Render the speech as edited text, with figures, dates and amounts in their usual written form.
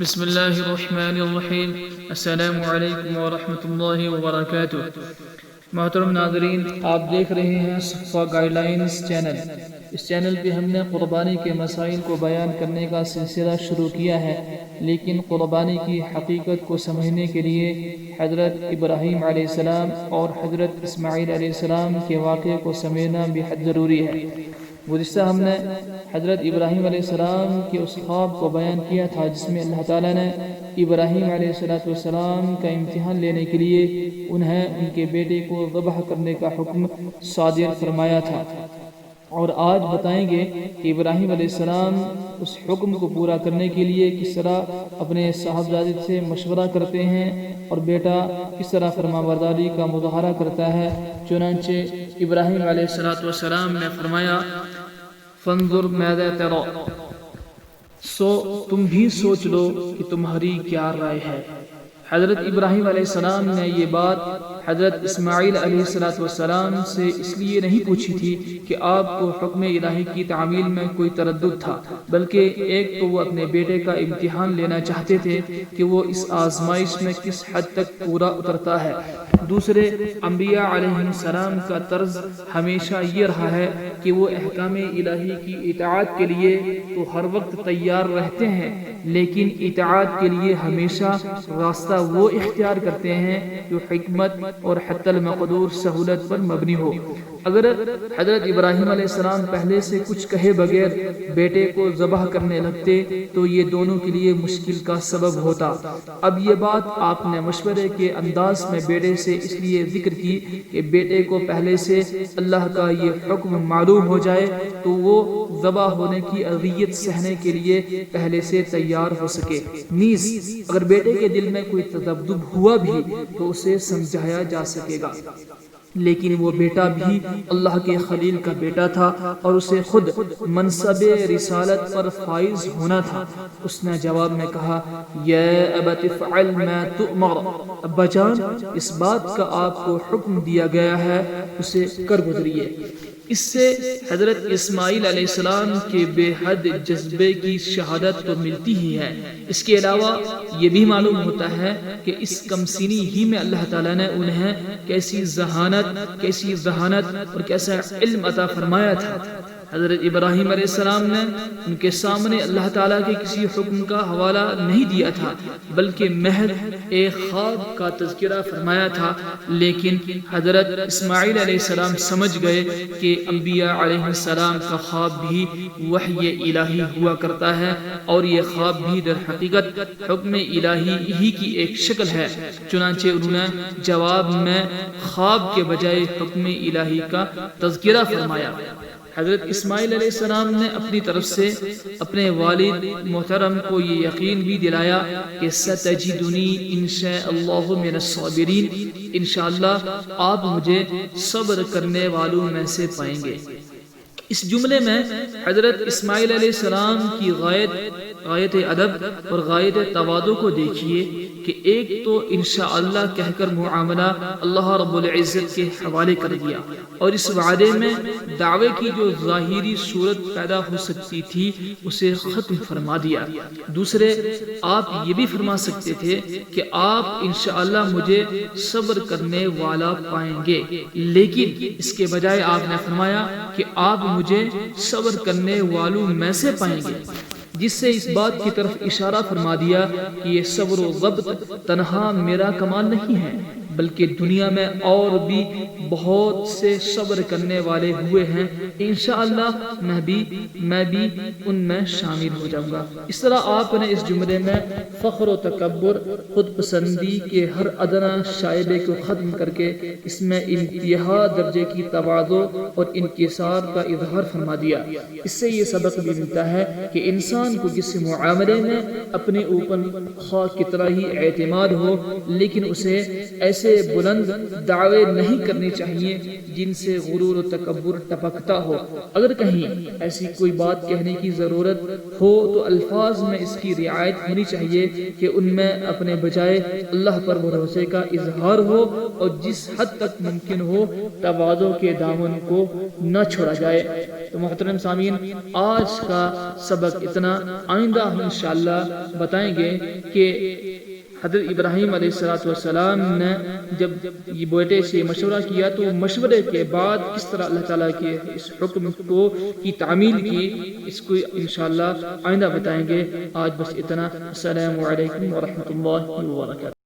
بسم اللہ الرحمن الرحیم۔ السلام علیکم ورحمۃ اللہ وبرکاتہ۔ محترم ناظرین، آپ دیکھ رہے ہیں صفا گائیڈ لائنز چینل۔ اس چینل پہ ہم نے قربانی کے مسائل کو بیان کرنے کا سلسلہ شروع کیا ہے، لیکن قربانی کی حقیقت کو سمجھنے کے لیے حضرت ابراہیم علیہ السلام اور حضرت اسماعیل علیہ السلام کے واقعے کو سمجھنا بے حد ضروری ہے۔ گزشتہ ہم نے حضرت ابراہیم علیہ السلام کے اس خواب کو بیان کیا تھا جس میں اللہ تعالیٰ نے ابراہیم علیہ السلام کا امتحان لینے کے لیے انہیں ان کے بیٹے کو ذبح کرنے کا حکم صادر فرمایا تھا، اور آج بتائیں گے کہ ابراہیم علیہ السلام اس حکم کو پورا کرنے کے لیے کس طرح اپنے صاحبزادے سے مشورہ کرتے ہیں اور بیٹا کس طرح فرمانبرداری کا مظاہرہ کرتا ہے۔ چنانچہ ابراہیم علیہ السلام نے فرمایا، فانظر ماذا ترى، سو تم بھی سوچ لو کہ تمہاری کیا رائے ہے۔ حضرت ابراہیم علیہ السلام نے یہ بات حضرت اسماعیل علیہ السلام سے اس لیے نہیں پوچھی تھی کہ آپ کو حکم الہی کی تعمیل میں کوئی تردد تھا، بلکہ ایک تو وہ اپنے بیٹے کا امتحان لینا چاہتے تھے کہ وہ اس آزمائش میں کس حد تک پورا اترتا ہے۔ دوسرے، انبیاء علیہ السلام کا طرز ہمیشہ یہ رہا ہے کہ وہ احکام الہی کی اطاعت کے لیے تو ہر وقت تیار رہتے ہیں، لیکن اطاعت کے لیے ہمیشہ راستہ وہ اختیار کرتے ہیں جو حکمت اور حتی المقدور سہولت پر مبنی ہو۔ اگر حضرت ابراہیم علیہ السلام پہلے سے کچھ کہے بغیر بیٹے کو ذبح کرنے لگتے تو یہ دونوں کے لیے مشکل کا سبب ہوتا۔ اب یہ بات آپ نے مشورے کے انداز میں بیٹے سے اس لیے ذکر کی کہ بیٹے کو پہلے سے اللہ کا یہ حکم معلوم ہو جائے تو وہ ذبح ہونے کی اذیت سہنے کے لیے پہلے سے تیار ہو سکے۔ نیز اگر بیٹے کے دل میں کوئی تذبذب ہوا بھی تو اسے سمجھایا جا سکے گا، لیکن وہ بیٹا بھی اللہ کے خلیل کا بیٹا تھا اور اسے خود منصب رسالت پر فائز ہونا تھا۔ اس نے جواب میں کہا، یا ابت افعل ما تؤمر، ابا جان اس بات کا آپ کو حکم دیا گیا ہے اسے کر گزریے۔ اس سے حضرت اسماعیل علیہ السلام کے بے حد جذبے کی شہادت تو ملتی ہی ہے، اس کے علاوہ یہ بھی معلوم ہوتا ہے کہ اس کم سینی ہی میں اللہ تعالیٰ نے انہیں کیسی ذہانت اور کیسا علم عطا فرمایا تھا۔ حضرت ابراہیم علیہ السلام نے ان کے سامنے اللہ تعالیٰ کے کسی حکم کا حوالہ نہیں دیا تھا، بلکہ محض ایک خواب کا تذکرہ فرمایا تھا، لیکن حضرت اسماعیل علیہ السلام سمجھ گئے کہ انبیاء علیہ السلام کا خواب بھی وحی الہی ہوا کرتا ہے، اور یہ خواب بھی در حقیقت حکم الہی ہی کی ایک شکل ہے۔ چنانچہ انہوں نے جواب میں خواب کے بجائے حکم الہی کا تذکرہ فرمایا۔ حضرت اسماعیل علیہ السلام نے اپنی طرف سے اپنے والد محترم کو یہ یقین بھی دلایا کہ ستجدنی انشاء اللہ من الصابرین، انشاءاللہ آپ مجھے صبر کرنے والوں میں سے پائیں گے۔ اس جملے میں حضرت اسماعیل علیہ السلام کی غایت ادب اور غایت تواضع کو دیکھیے کہ ایک تو انشاءاللہ کہہ کر معاملہ اللہ رب العزت کے حوالے کر دیا، اور اس وعدے میں دعوے کی جو ظاہری صورت پیدا ہو سکتی تھی اسے ختم فرما دیا۔ دوسرے، آپ یہ بھی فرما سکتے تھے کہ آپ انشاءاللہ مجھے صبر کرنے والا پائیں گے، لیکن اس کے بجائے آپ نے فرمایا کہ آپ مجھے صبر کرنے والوں میں سے پائیں گے، جس سے اس بات کی طرف اشارہ فرما دیا کہ یہ صبر و ضبط تنہا میرا کمال نہیں ہے، بلکہ دنیا میں اور بھی بہت سے صبر کرنے والے ہوئے ہیں، انشاءاللہ میں بھی ان میں شامل ہو جاؤں گا۔ اس طرح آپ نے اس جملے میں فخر و تکبر، خود پسندی کے ہر ادنا شائبے کو ختم کر کے اس میں انتہا درجے کی تواضع اور انکسار کا اظہار فرما دیا۔ اس سے یہ سبق بھی ملتا ہے کہ انسان کو کسی معاملے میں اپنے اوپر خواہ کتنا ہی اعتماد ہو، لیکن اسے ایسے ایسے بلند دعوے نہیں کرنے چاہیے جن سے غرور و تکبر ٹپکتا ہو۔ اگر کہیں ایسی کوئی بات کہنے کی ضرورت ہو تو الفاظ میں اس کی رعایت ہونی چاہیے کہ ان میں اپنے بجائے اللہ پر بھروسے کا اظہار ہو، اور جس حد تک ممکن ہو تواضع کے دامن کو نہ چھوڑا جائے۔ تو محترم سامعین، آج کا سبق اتنا، آئندہ ہم انشاءاللہ بتائیں گے کہ حضرت ابراہیم علیہ السلام نے جب یہ بیٹے سے مشورہ کیا تو مشورے کے بعد کس طرح اللہ تعالیٰ کے اس حکم کو کی تعمیل کی، اس کو انشاءاللہ آئندہ بتائیں گے۔ آج بس اتنا۔ السلام علیکم ورحمۃ اللہ وبرکاتہ۔